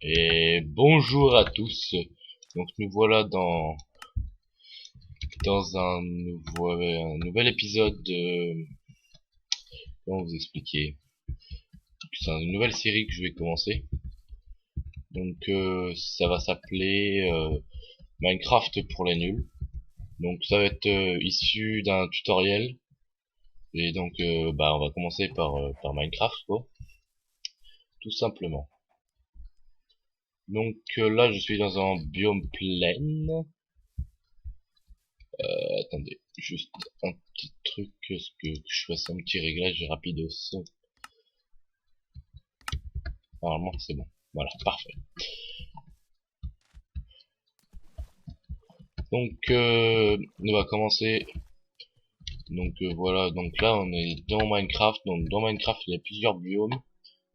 Et bonjour à tous. Donc nous voilà dans un nouvel épisode de, comment vous expliquer? C'est une nouvelle série que je vais commencer. Donc ça va s'appeler Minecraft pour les nuls. Donc ça va être issu d'un tutoriel. Et donc on va commencer par Minecraft quoi, tout simplement. Donc là je suis dans un biome plaine. Attendez, juste un petit truc, que je fasse un petit réglage rapidos. Normalement c'est bon. Voilà, parfait. Donc on va commencer. Donc voilà, donc là on est dans Minecraft. Donc dans Minecraft il y a plusieurs biomes.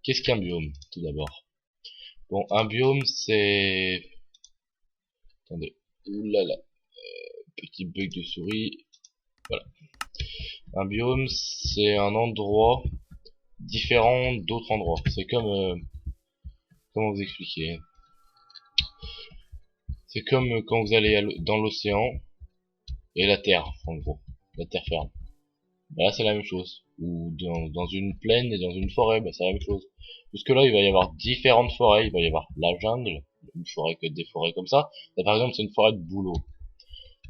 Qu'est-ce qu'un biome tout d'abord? Bon, un biome c'est... Attendez, oulala, petit bug de souris. Voilà. Un biome c'est un endroit différent d'autres endroits. C'est comme... comment vous expliquer? C'est comme quand vous allez dans l'océan et la terre, en gros. La terre ferme. Bah là, c'est la même chose. Ou dans une plaine et dans une forêt, bah c'est la même chose. Parce que là, il va y avoir différentes forêts. Il va y avoir la jungle, une forêt que des forêts comme ça. Là, par exemple, c'est une forêt de bouleau.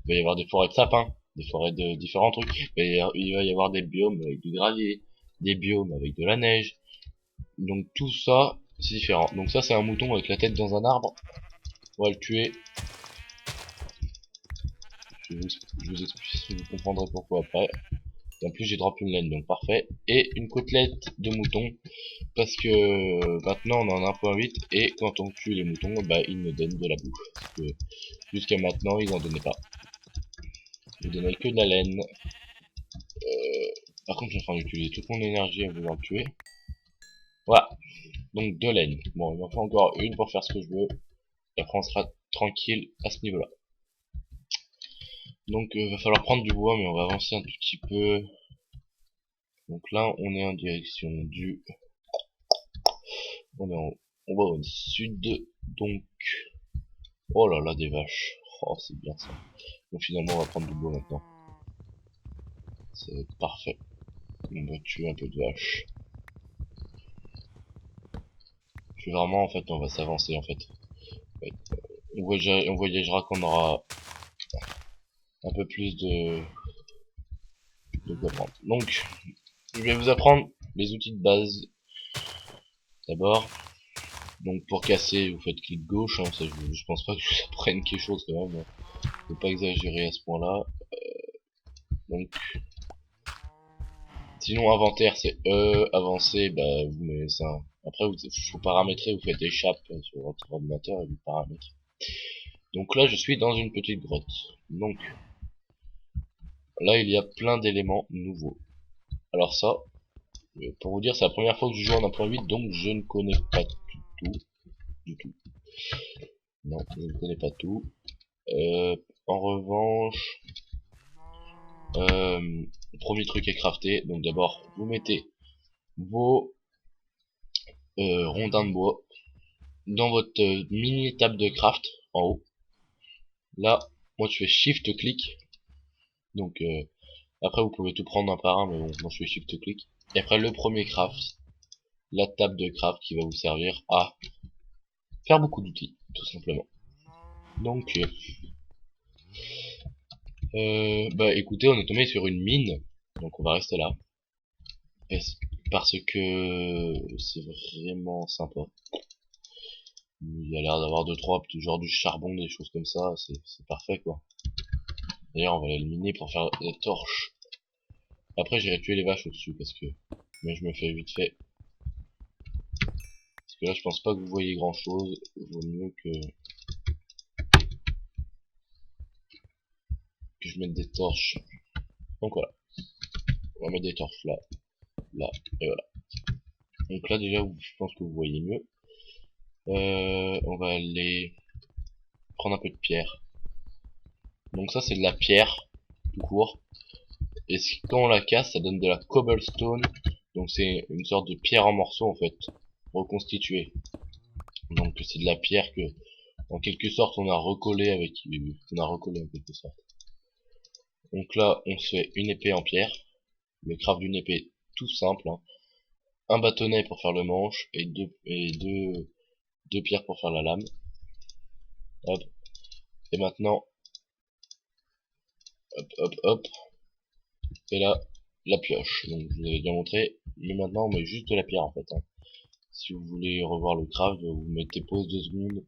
Il va y avoir des forêts de sapins, des forêts de différents trucs. Il va y avoir des biomes avec du gravier, des biomes avec de la neige. Donc tout ça, c'est différent. Donc ça, c'est un mouton avec la tête dans un arbre. On va le tuer. Je vous explique, vous comprendrez pourquoi après. Et en plus j'ai drop une laine, donc parfait. Et une côtelette de mouton, parce que maintenant on en a 1.8 et quand on tue les moutons, bah ils nous donnent de la bouffe. Parce que jusqu'à maintenant ils en donnaient pas. Ils donnaient que de la laine. Par contre j'ai en train d'utiliser toute mon énergie à vouloir le tuer. Voilà, donc de laine. Bon, il m'en faut encore une pour faire ce que je veux. Et après on sera tranquille à ce niveau là. Donc va falloir prendre du bois, mais on va avancer un tout petit peu. Donc là on est en direction du... On est on va au sud, donc... Oh là là, des vaches. Oh, c'est bien ça. Bon, finalement, on va prendre du bois maintenant. C'est parfait. On va tuer un peu de vaches. Je vais vraiment, en fait, on va s'avancer, en fait. Ouais. On voyagera quand on aura un peu plus de quoi prendre. Donc, je vais vous apprendre les outils de base. D'abord, donc pour casser, vous faites clic gauche. Hein, ça, je pense pas que je vous apprenne quelque chose quand même. Faut pas exagérer à ce point-là. Donc, sinon inventaire c'est avancer, bah vous mettez ça. Après faut paramétrer, vous faites échappe sur votre ordinateur et vous paramétrez. Donc là je suis dans une petite grotte. Donc là il y a plein d'éléments nouveaux. Alors ça, pour vous dire c'est la première fois que je joue en 1.8 donc je ne connais pas du tout. Non, je ne connais pas tout. En revanche, premier truc à crafter, donc d'abord vous mettez vos rondins de bois dans votre mini table de craft en haut. Là, moi je fais shift clic. Donc après vous pouvez tout prendre un par un, mais bon, moi je fais shift clic. Et après le premier craft, la table de craft qui va vous servir à faire beaucoup d'outils, tout simplement. Donc bah écoutez, on est tombé sur une mine, donc on va rester là. Parce que c'est vraiment sympa. Il y a l'air d'avoir 2-3 genre du charbon, des choses comme ça, c'est parfait quoi. D'ailleurs on va aller le miner pour faire des torches. Après j'irai tuer les vaches au-dessus parce que... Mais je me fais vite fait. Parce que là je pense pas que vous voyez grand chose. Il vaut mieux que je mette des torches. Donc voilà. On va mettre des torches là, là, et voilà. Donc là déjà je pense que vous voyez mieux. On va aller prendre un peu de pierre. Donc ça c'est de la pierre, tout court. Et quand on la casse, ça donne de la cobblestone. Donc c'est une sorte de pierre en morceaux en fait, reconstituée. Donc c'est de la pierre que, en quelque sorte, on a recollé en quelque sorte. Donc là, on se fait une épée en pierre. Le craft d'une épée tout simple, hein. Un bâtonnet pour faire le manche et deux pierres pour faire la lame. Hop. Et maintenant, hop. Et là, la pioche. Donc je vous avais déjà montré. Mais maintenant, on met juste de la pierre en fait, hein. Si vous voulez revoir le craft, vous mettez pause 2 secondes.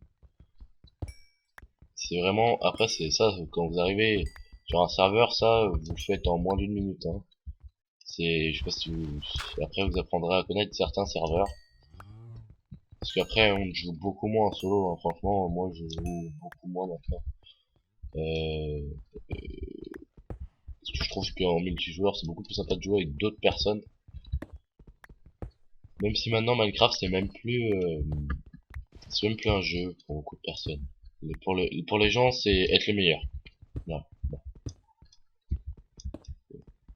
C'est vraiment, après c'est ça, quand vous arrivez sur un serveur, ça, vous le faites en moins d'une minute, hein. Je sais pas si après vous apprendrez à connaître certains serveurs. Parce qu'après, on joue beaucoup moins en solo, hein. Franchement, moi je joue beaucoup moins maintenant. Parce que je trouve qu'en multijoueur, c'est beaucoup plus sympa de jouer avec d'autres personnes. Même si maintenant Minecraft c'est même plus un jeu pour beaucoup de personnes. Mais pour les gens, c'est être le meilleur. Voilà. Bon.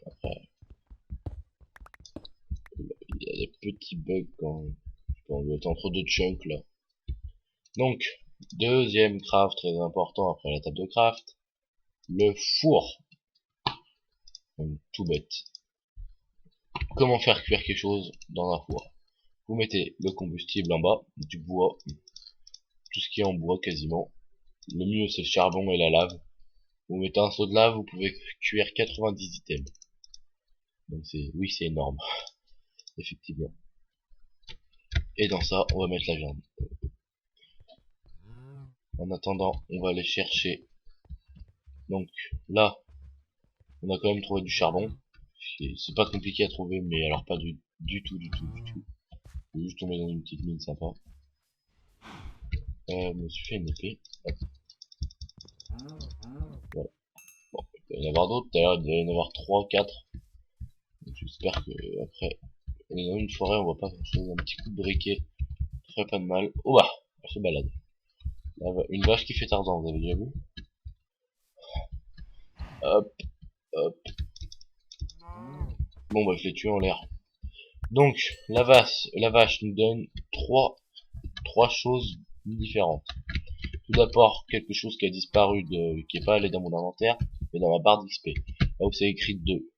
Après, il y a des petits bugs quand on doit être entre deux chunks là. Donc, deuxième craft très important après la table de craft, le four. Donc, tout bête. Comment faire cuire quelque chose dans un four? Vous mettez le combustible en bas, du bois, tout ce qui est en bois quasiment. Le mieux c'est le charbon et la lave. Vous mettez un seau de lave, vous pouvez cuire 90 items. Donc oui c'est énorme, effectivement. Et dans ça, on va mettre la viande. En attendant, on va aller chercher. Donc là, on a quand même trouvé du charbon. C'est pas compliqué à trouver, mais alors pas du tout. Je vais juste tomber dans une petite mine sympa. Je me suis fait une épée. Hop. Voilà. Bon, il va y en avoir d'autres, d'ailleurs il doit y en avoir 3, 4. J'espère que après, on est dans une forêt, on voit pas grand chose, un petit coup de briquet, ça ferait pas de mal. Oh bah, elle se balade. Là, une vache qui fait Tarzan, vous avez déjà vu? Hop, hop. Bon bah je l'ai tué en l'air. Donc, la vache nous donne trois choses différentes. Tout d'abord, quelque chose qui a disparu, qui est pas allé dans mon inventaire, mais dans ma barre d'XP. Là où c'est écrit 2.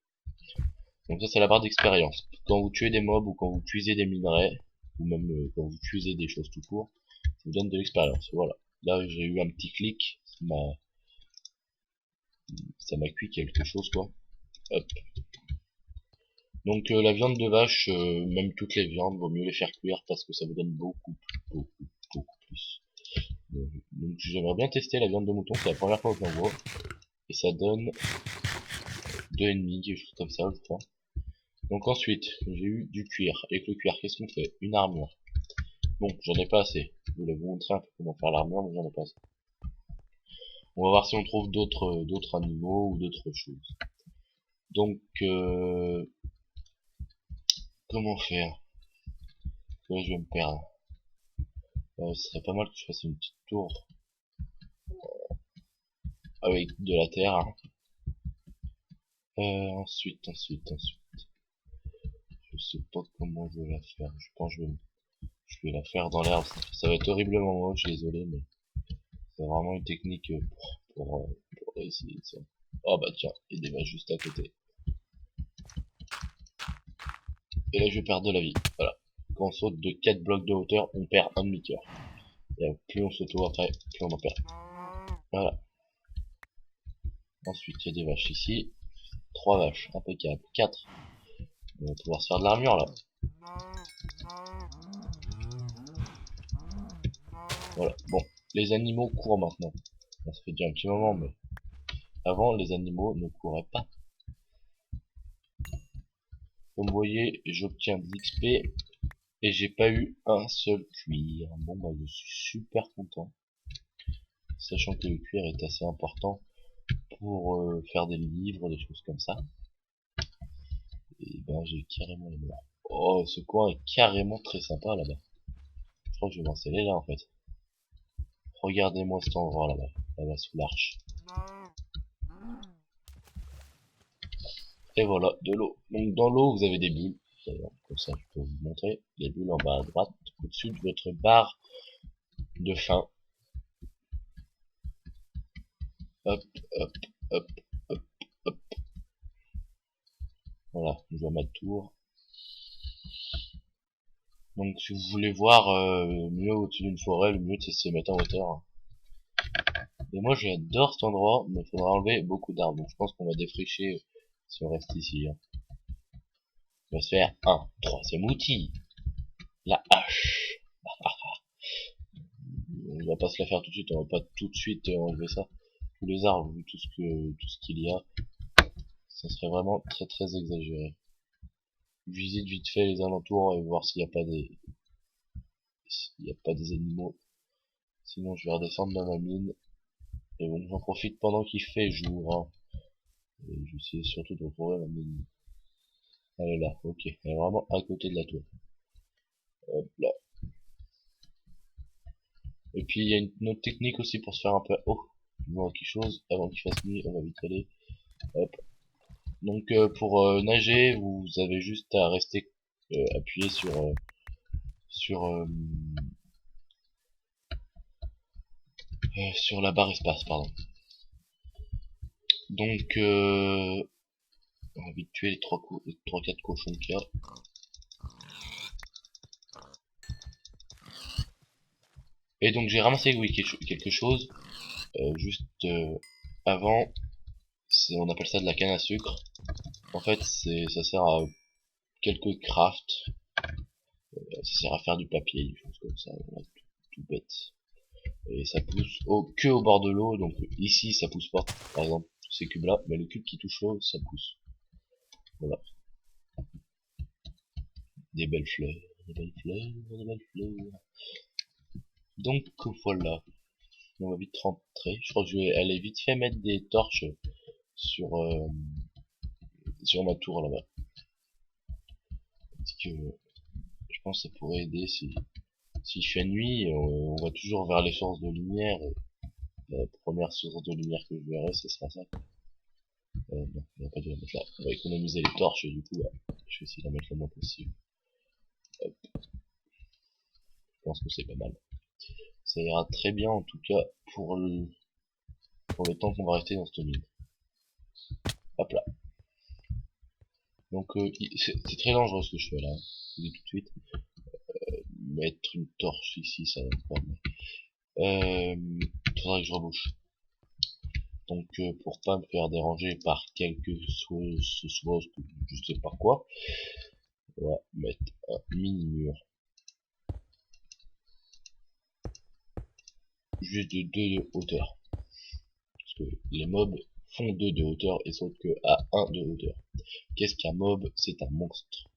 Donc ça c'est la barre d'expérience. Quand vous tuez des mobs ou quand vous puisez des minerais, ou même quand vous puisez des choses tout court, ça vous donne de l'expérience. Voilà. Là j'ai eu un petit clic, ça m'a cuit quelque chose quoi. Hop. Donc la viande de vache, même toutes les viandes, vaut mieux les faire cuire parce que ça vous donne beaucoup plus. Donc j'aimerais bien tester la viande de mouton, c'est la première fois que j'en vois. Et ça donne 2,5, quelque chose comme ça je crois. Donc ensuite, j'ai eu du cuir. Avec le cuir, qu'est-ce qu'on fait? Une armure. Bon, j'en ai pas assez. Je voulais vous montrer un peu comment faire l'armure, mais j'en ai pas assez. On va voir si on trouve d'autres animaux ou d'autres choses. Donc, comment faire? Là, je vais me perdre. Ce serait pas mal que je fasse une petite tour avec de la terre, hein. Ensuite. Je sais pas comment je vais la faire. Je pense que je vais la faire dans l'herbe. Ça va être horriblement moche, désolé, mais c'est vraiment une technique pour essayer ça. Oh bah tiens, il y a des vaches juste à côté. Et là je perds de la vie. Voilà. Quand on saute de 4 blocs de hauteur, on perd un demi-cœur. Et plus on saute après, plus on en perd. Voilà. Ensuite, il y a des vaches ici. 3 vaches, impeccable. 4. On va pouvoir se faire de l'armure là. Voilà. Bon, les animaux courent maintenant. Ça fait déjà un petit moment, mais avant, les animaux ne couraient pas. Comme vous voyez, j'obtiens de l'XP et j'ai pas eu un seul cuir. Bon bah je suis super content. Sachant que le cuir est assez important pour faire des livres, des choses comme ça. Et ben j'ai carrément les morts. Oh, ce coin est carrément très sympa là-bas. Je crois que je vais m'installer là en fait. Regardez-moi cet endroit là-bas, là-bas sous l'arche. Et voilà, de l'eau. Donc dans l'eau, vous avez des bulles. D'ailleurs, comme ça, je peux vous montrer. Les bulles en bas à droite, au-dessus de votre barre de faim. Hop, hop, hop, hop, hop. Voilà, je vois ma tour. Donc si vous voulez voir mieux au-dessus d'une forêt, le mieux c'est de se mettre en hauteur. Et moi j'adore cet endroit, mais il faudra enlever beaucoup d'arbres. Donc je pense qu'on va défricher si on reste ici. Hein. On va se faire un troisième outil, la hache. On va pas se la faire tout de suite, on va pas tout de suite enlever ça. Tous les arbres, vu tout ce qu'il y a, ça serait vraiment très très exagéré. Visite vite fait les alentours et voir s'il y a pas des animaux. Sinon je vais redescendre dans ma mine. Et bon, j'en profite pendant qu'il fait jour. Hein. Et je vais essayer surtout de retrouver ma mine. Elle est là, ok. Elle est vraiment à côté de la tour. Hop là. Et puis il y a une autre technique aussi pour se faire un peu haut. Voir quelque chose avant qu'il fasse nuit, on va vite aller. Hop. Donc pour nager, vous avez juste à rester appuyé sur euh, sur la barre espace, pardon. Donc on va vite tuer les 3-4 cochons qu'il y a. Et donc j'ai ramassé oui, quelque chose juste avant. On appelle ça de la canne à sucre. En fait, ça sert à quelques crafts. Ça sert à faire du papier, des choses comme ça. Voilà, tout bête. Et ça pousse que au bord de l'eau. Donc ici, ça pousse pas. Par exemple, ces cubes là, mais le cube qui touche l'eau, ça pousse. Voilà. Des belles fleurs, des belles fleurs, des belles fleurs. Donc voilà. On va vite rentrer. Je crois que je vais aller vite fait mettre des torches sur sur ma tour là-bas. Parce que je pense que ça pourrait aider s'il fait nuit, on va toujours vers les sources de lumière. Et la première source de lumière que je verrai, ce sera ça. Non, on va pas dû la mettre là. On va économiser les torches et du coup, je vais essayer de la mettre le moins possible. Hop. Je pense que c'est pas mal. Ça ira très bien en tout cas pour le temps qu'on va rester dans cette mine. Hop là. Donc c'est très dangereux ce que je fais là. Je vous dis tout de suite. Mettre une torche ici, ça va pas. Faudrait que je rebouche. Donc pour pas me faire déranger par quelque chose, je sais pas quoi, on va mettre un mini mur juste de 2 de hauteur. Parce que les mobs font 2 de hauteur et sautent que à 1 de hauteur. Qu'est-ce qu'un mob? C'est un monstre.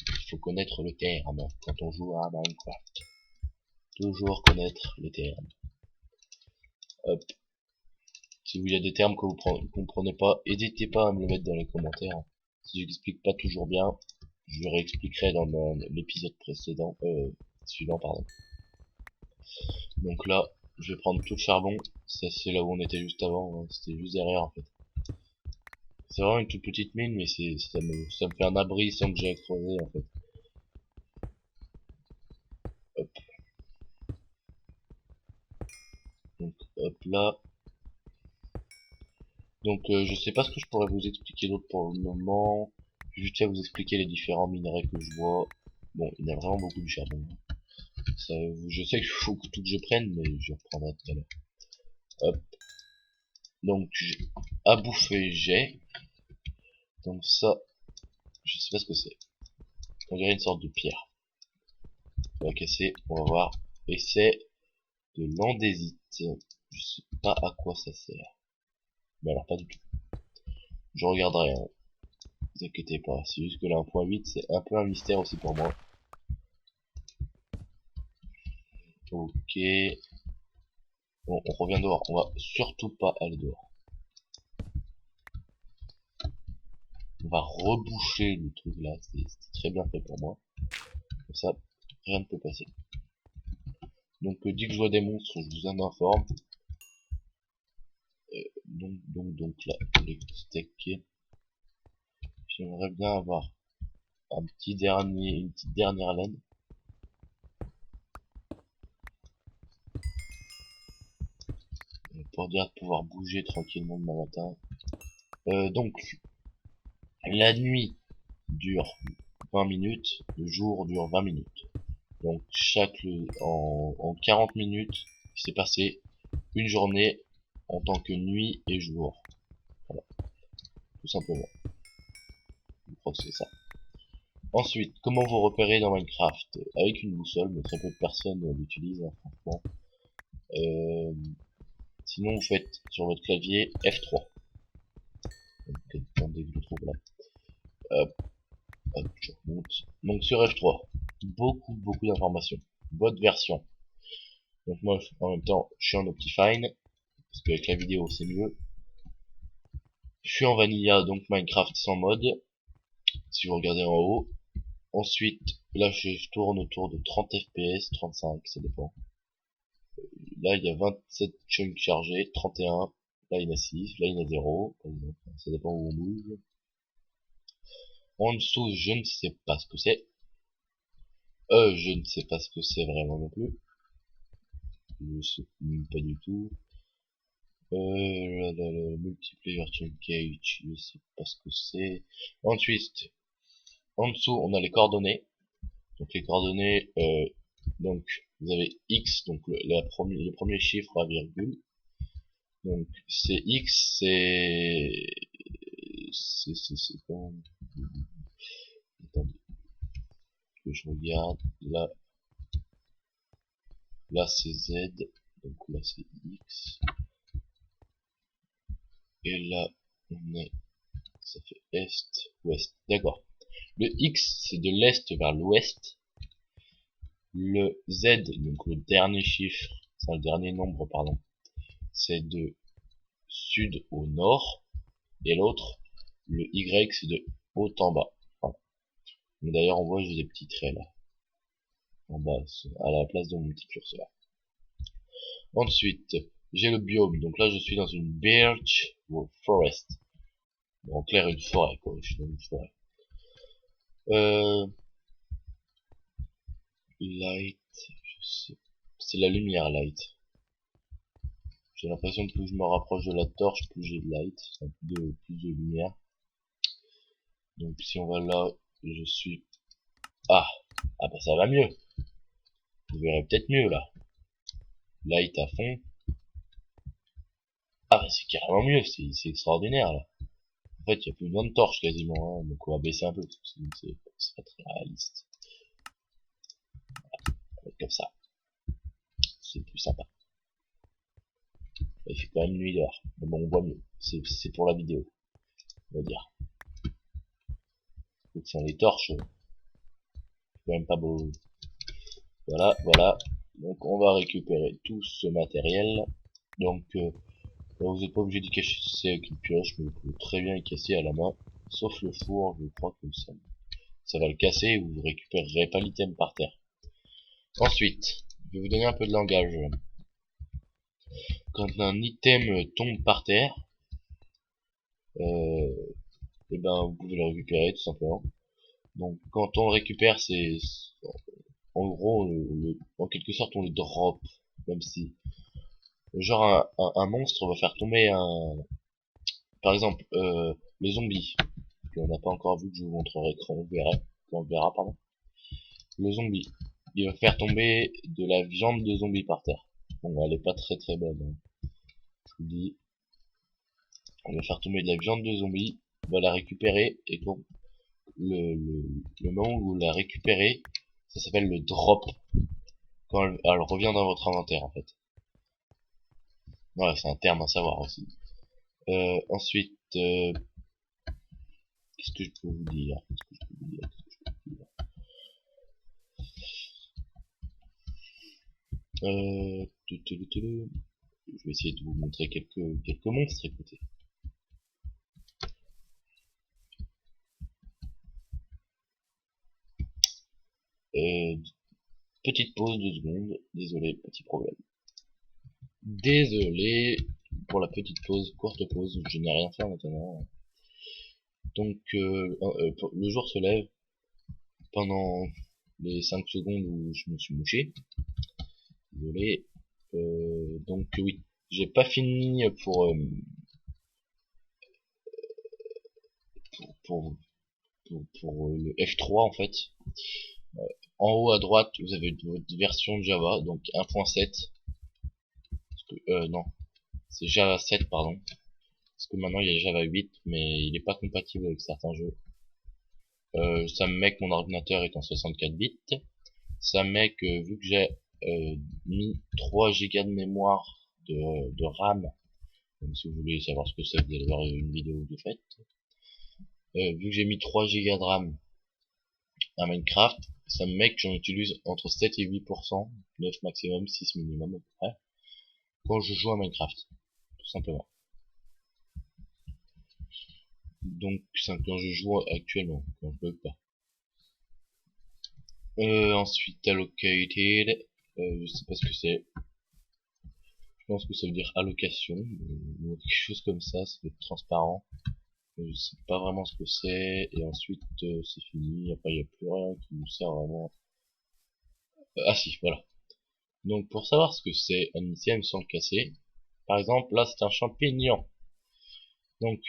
Il faut connaître le terme quand on joue à Minecraft. Toujours connaître les termes. Hop. Si il y a des termes que vous comprenez pas, n'hésitez pas à me le mettre dans les commentaires. Si j'explique pas toujours bien, je réexpliquerai dans l'épisode précédent, suivant, pardon. Donc là, je vais prendre tout le charbon. Ça, c'est là où on était juste avant. Hein. C'était juste derrière, en fait. C'est vraiment une toute petite mine, mais ça me fait un abri sans que j'aie creusé, en fait. Hop. Donc, hop là. Donc, je sais pas ce que je pourrais vous expliquer d'autre pour le moment. Juste à vous expliquer les différents minerais que je vois. Bon, il y a vraiment beaucoup de charbon. Ça, je sais qu'il faut que tout que je prenne, mais je reprendrai tout à l'heure. Hop. Donc, à bouffer, j'ai. Donc ça, je sais pas ce que c'est. On dirait une sorte de pierre. On va casser, on va voir. Et c'est de l'andésite. Je sais pas à quoi ça sert. Mais alors pas du tout. Je regarderai, hein. Ne vous inquiétez pas. C'est juste que là 1.8 c'est un peu un mystère aussi pour moi. Ok. Bon, on revient dehors. On va surtout pas aller dehors. On va reboucher le truc là. C'est très bien fait pour moi. Comme ça, rien ne peut passer. Donc dès que je vois des monstres, je vous en informe. Donc là, les steaks. J'aimerais bien avoir une petite dernière laine. pour dire de pouvoir bouger tranquillement demain matin. Donc, la nuit dure 20 minutes, le jour dure 20 minutes. Donc, en 40 minutes, il s'est passé une journée en tant que nuit et jour. Voilà, tout simplement. Je crois que c'est ça. Ensuite, comment vous repérez dans Minecraft? Avec une boussole, mais très peu de personnes l'utilisent, hein, franchement. Sinon, vous faites sur votre clavier F3. Donc, attendez que je le trouve là. Hop, hop, je remonte. Donc sur F3, beaucoup d'informations. Votre version. Donc moi, en même temps, je suis en Optifine, parce qu'avec la vidéo, c'est mieux. Je suis en Vanilla, donc Minecraft sans mode, si vous regardez en haut. Ensuite, là, je tourne autour de 30 FPS, 35, ça dépend. Là, il y a 27 chunks chargés, 31. Là, il y en a 6, là, il y en a 0. Ça dépend où on bouge. En dessous, je ne sais pas ce que c'est. Je ne sais pas ce que c'est vraiment non plus. Je sais même pas du tout. Le multiplayer cage, je sais pas ce que c'est. Ensuite, en dessous, on a les coordonnées. Donc les coordonnées, donc vous avez X, donc le premier chiffre à virgule. Donc c'est X, c'est quoi? Attendez, que je regarde. Là c'est Z, donc là c'est X. Et là on est, ça fait Est, Ouest. D'accord. Le X c'est de l'Est vers l'Ouest. Le Z, donc le dernier chiffre, enfin le dernier nombre, pardon, c'est de sud au nord. Et l'autre, le Y, c'est de haut en bas. Voilà. Mais d'ailleurs, on voit j'ai des petits traits là, en bas, à la place de mon petit curseur. Ensuite, j'ai le biome. Donc là, je suis dans une birch forest. Bon, en clair, une forêt, quoi. Je suis dans une forêt. Light, je sais. C'est la lumière, light. J'ai l'impression que plus je me rapproche de la torche, plus j'ai de light. C'est un peu plus de lumière. Donc si on va là, je suis... Ah, ah bah ça va mieux. Vous verrez peut-être mieux là. Light à fond. Ah bah c'est carrément mieux, c'est extraordinaire là. En fait, il n'y a plus besoin de torche quasiment, hein, donc on va baisser un peu, parce que sinon c'est pas très réaliste. Voilà, comme ça, c'est plus sympa. Il fait quand même nuit dehors, mais bon, on voit mieux. C'est pour la vidéo, on va dire. Donc sans les torches, c'est quand même pas beau. Voilà, voilà. Donc on va récupérer tout ce matériel. Donc vous n'êtes pas obligé d'y casser avec une pioche, mais vous pouvez très bien y casser à la main. Sauf le four, je crois que ça va le casser et vous récupérerez pas l'item par terre. Ensuite, je vais vous donner un peu de langage. Quand un item tombe par terre, et ben vous pouvez le récupérer tout simplement. Donc quand on le récupère, c'est en gros, en quelque sorte, on le drop, même si genre un monstre va faire tomber par exemple, le zombie, qu'on n'a pas encore vu, que je vous montrerai quand on verra, pardon. Le zombie, il va faire tomber de la viande de zombie par terre. Bon, elle est pas très bonne, hein. Je vous dis, on va faire tomber de la viande de zombie, on va la récupérer, et quand le moment où vous la récupérez, ça s'appelle le drop, quand elle revient dans votre inventaire en fait. Voilà, c'est un terme à savoir aussi. Ensuite, qu'est-ce que je peux vous dire? Je vais essayer de vous montrer quelques monstres, écoutez. Petite pause de secondes, désolé, petit problème. Désolé pour la petite pause, courte pause, je n'ai rien fait maintenant. Donc le jour se lève pendant les 5 secondes où je me suis mouché. Désolé. Donc oui. j'ai pas fini pour, le F3 en fait. En haut à droite, vous avez votre version de Java, donc 1.7. Non, c'est Java 7, pardon. Parce que maintenant il y a Java 8, mais il n'est pas compatible avec certains jeux. Ça me met que mon ordinateur est en 64 bits. Ça me met que vu que j'ai mis 3 Go de mémoire de RAM, donc si vous voulez savoir ce que c'est, vous allez voir une vidéo de fait. Vu que j'ai mis 3 Go de RAM à Minecraft, ça me met que j'en utilise entre 7 et 8%, 9 maximum, 6 minimum à peu près, quand je joue à Minecraft, tout simplement. Donc c'est quand je joue actuellement, quand je bug pas. Ensuite allocated, je sais pas ce que c'est. Je pense que ça veut dire allocation, ou quelque chose comme ça doit être transparent. Je sais pas vraiment ce que c'est, et ensuite c'est fini, après il n'y a plus rien qui nous sert vraiment. Ah si, voilà. Donc pour savoir ce que c'est un item sans le casser, par exemple là c'est un champignon. Donc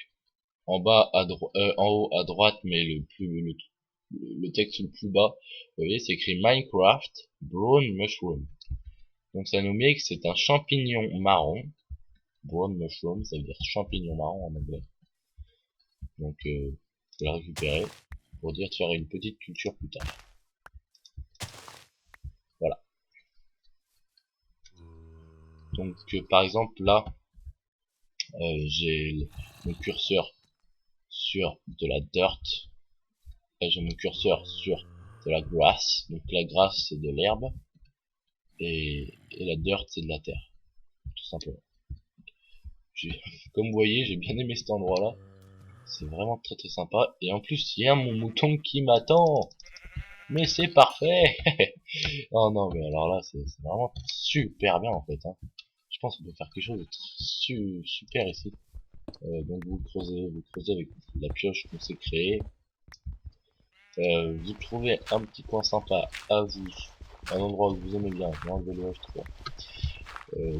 en bas en haut à droite, mais le texte le plus bas, vous voyez c'est écrit Minecraft Brown Mushroom. Donc ça nous met que c'est un champignon marron. Brown mushroom, ça veut dire champignon marron en anglais. Donc je vais la récupérer pour dire de faire une petite culture plus tard. Voilà. Donc par exemple là, j'ai mon curseur sur de la dirt. Là j'ai mon curseur sur de la grass. Donc la grass c'est de l'herbe et la dirt c'est de la terre, tout simplement. Comme vous voyez, j'ai bien aimé cet endroit là. C'est vraiment très très sympa. Et en plus, il y a mon mouton qui m'attend. Mais c'est parfait. Oh non, mais alors là, c'est vraiment super bien en fait. Hein. Je pense qu'on peut faire quelque chose de super ici. Donc vous creusez avec la pioche qu'on s'est créée. Vous trouvez un petit coin sympa à vous, un endroit que vous aimez bien. J'ai enlevé le H3.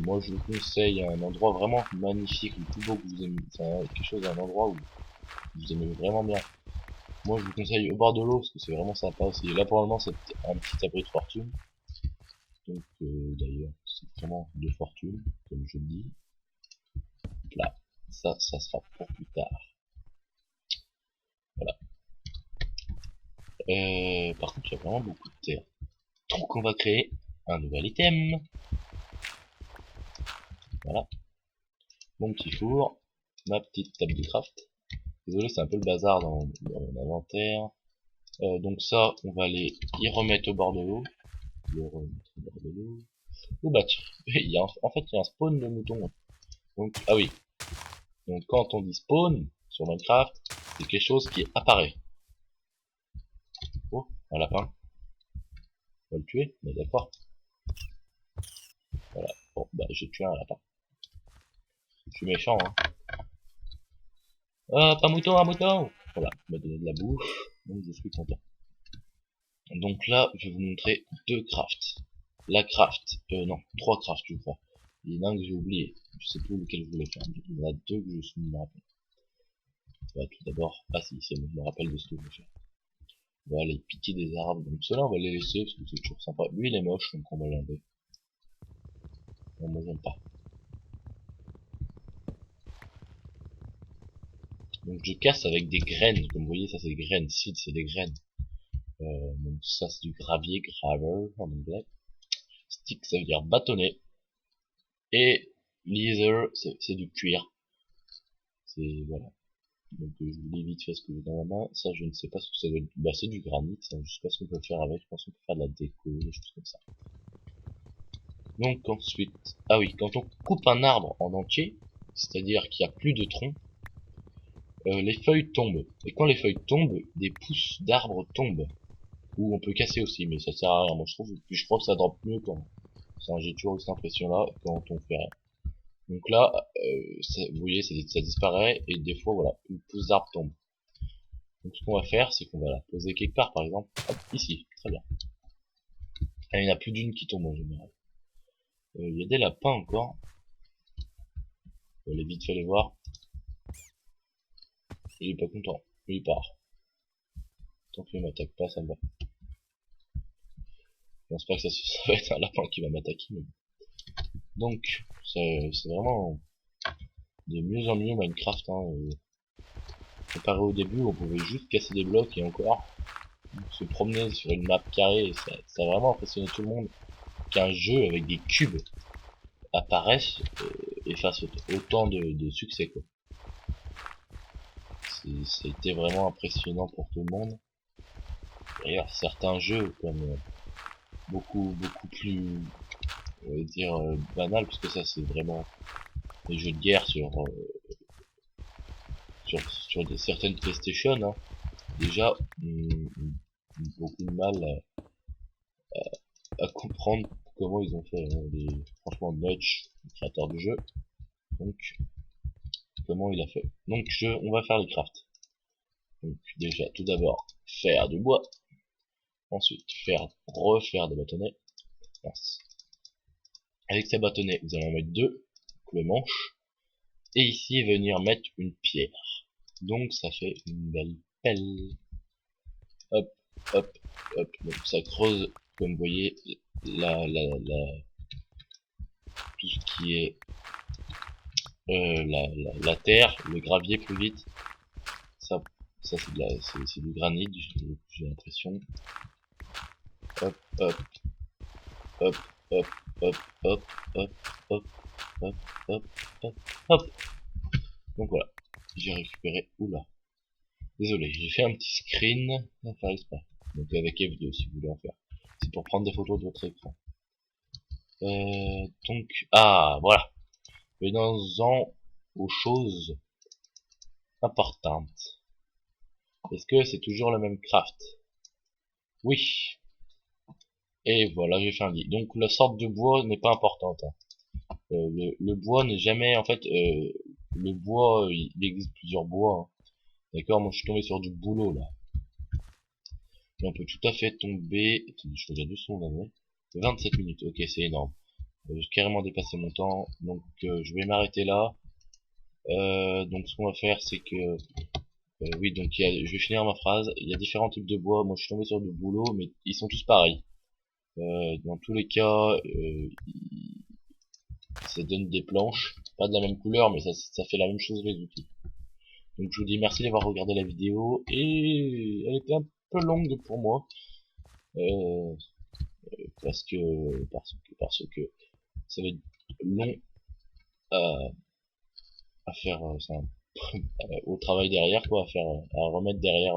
Moi, je vous conseille un endroit vraiment magnifique, le plus beau que vous aimez. Enfin, quelque chose, un endroit où vous aimez vraiment bien. Moi, je vous conseille au bord de l'eau parce que c'est vraiment sympa aussi. Et là, pour le moment, c'est un petit abri de fortune. Donc, d'ailleurs, c'est vraiment de fortune, comme je le dis. Là, ça sera pour plus tard. Voilà. Par contre, il y a vraiment beaucoup de terre. Donc, on va créer un nouvel item. Voilà. Mon petit four, ma petite table de craft. Désolé, c'est un peu le bazar dans mon inventaire. Donc ça, on va aller y remettre au bord de l'eau. Oh bah tiens, en fait, il y a un spawn de moutons. Donc, ah oui. Donc quand on dit spawn sur Minecraft, c'est quelque chose qui apparaît. Oh, un lapin. On va le tuer, mais d'accord. Voilà. Bon, bah j'ai tué un lapin. Je suis méchant, hein. Hop, un mouton, un mouton. Voilà, il m'a donné de la bouffe, donc je suis content. Donc là, je vais vous montrer deux crafts. La craft, non, trois crafts je crois. Il y en a un que j'ai oublié, je sais plus lequel je voulais faire. Il y en a deux que je me rappelle. Bah, tout d'abord, ah si, c'est bon, je me rappelle de ce que je vais faire. On va aller piquer des arbres, donc ceux-là on va les laisser parce que c'est toujours sympa. Lui il est moche, donc on va l'enlever. Non, moi j'aime pas. Donc je casse avec des graines, comme vous voyez ça c'est des graines, seed c'est des graines. Donc ça c'est du gravier, gravel en anglais. Stick ça veut dire bâtonnet. Et leather c'est du cuir. C'est voilà. Donc je vous lis vite fait ce que j'ai dans la main. Ça je ne sais pas ce que ça doit être. Bah c'est du granit, ça. Je sais pas ce qu'on peut faire avec. Je pense qu'on peut faire de la déco, des choses comme ça. Donc ensuite, ah oui, quand on coupe un arbre en entier, c'est-à-dire qu'il n'y a plus de tronc, les feuilles tombent. Et quand les feuilles tombent, des pousses d'arbres tombent. Ou on peut casser aussi, mais ça sert à rien, moi je trouve. Puis je crois que ça drop mieux quand. J'ai toujours eu cette impression là quand on fait rien. Donc là, vous voyez, ça disparaît et des fois voilà, une pousse d'arbre tombe. Donc ce qu'on va faire, c'est qu'on va la poser quelque part, par exemple, hop, ici, très bien. Et il n'y en a plus d'une qui tombe en général. Il y a des lapins encore. On va aller vite fait les voir. Il est pas content. Il part. Tant qu'il m'attaque pas, ça me va. Je pense pas que ça va être un lapin qui va m'attaquer. Mais... Donc, c'est vraiment de mieux en mieux Minecraft. Hein. Comparé au début, on pouvait juste casser des blocs et encore se promener sur une map carrée. Ça a vraiment impressionné tout le monde qu'un jeu avec des cubes apparaisse et fasse autant de succès, quoi. C'était vraiment impressionnant pour tout le monde. D'ailleurs, certains jeux comme beaucoup plus, on va dire, banal, parce que ça c'est vraiment des jeux de guerre sur certaines PlayStation, hein. Déjà, beaucoup de mal à comprendre comment ils ont fait, hein, franchement Notch, le créateur du jeu. Donc, comment il a fait. Donc, on va faire les crafts. Donc, déjà, tout d'abord, faire du bois. Ensuite, refaire des bâtonnets. Mince. Avec ces bâtonnets, vous allez en mettre deux, le manche. Et ici, venir mettre une pierre. Donc, ça fait une belle pelle. Hop, hop, hop. Donc, ça creuse, comme vous voyez, tout ce qui est la terre, le gravier plus vite. Ça c'est du granit, j'ai l'impression. Hop, hop, hop, hop, hop, hop, hop, hop, hop, hop, hop, hop. Donc voilà, j'ai récupéré. Oula, désolé, j'ai fait un petit screen à faire exprès. Donc avec F2 si vous voulez en faire. C'est pour prendre des photos de votre écran. Donc, ah, voilà. Venons-en aux choses importantes. Est-ce que c'est toujours le même craft? Oui. Et voilà, j'ai fait un lit. Donc la sorte de bois n'est pas importante, hein. Le bois n'est jamais, en fait, le bois, il existe plusieurs bois, hein. D'accord, moi je suis tombé sur du boulot là. Et on peut tout à fait tomber. Attendez, je regarde juste son année. 27 minutes, ok, c'est énorme. J'ai carrément dépassé mon temps, donc je vais m'arrêter là. Donc ce qu'on va faire, c'est que oui, donc je vais finir ma phrase. Il y a différents types de bois. Moi je suis tombé sur du boulot, mais ils sont tous pareils. Dans tous les cas, ça donne des planches, pas de la même couleur, mais ça fait la même chose les outils. Donc je vous dis merci d'avoir regardé la vidéo, et elle était un peu longue pour moi, euh, parce que ça va être long à, à faire au travail derrière, quoi, à remettre derrière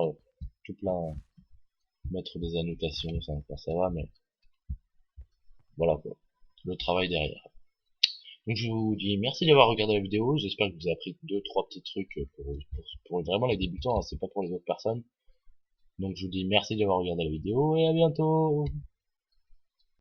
tout plein, mettre des annotations, ça va, mais voilà quoi, le travail derrière. Donc je vous dis merci d'avoir regardé la vidéo, j'espère que vous avez appris 2-3 petits trucs pour vraiment les débutants, hein, c'est pas pour les autres personnes. Donc je vous dis merci d'avoir regardé la vidéo et à bientôt.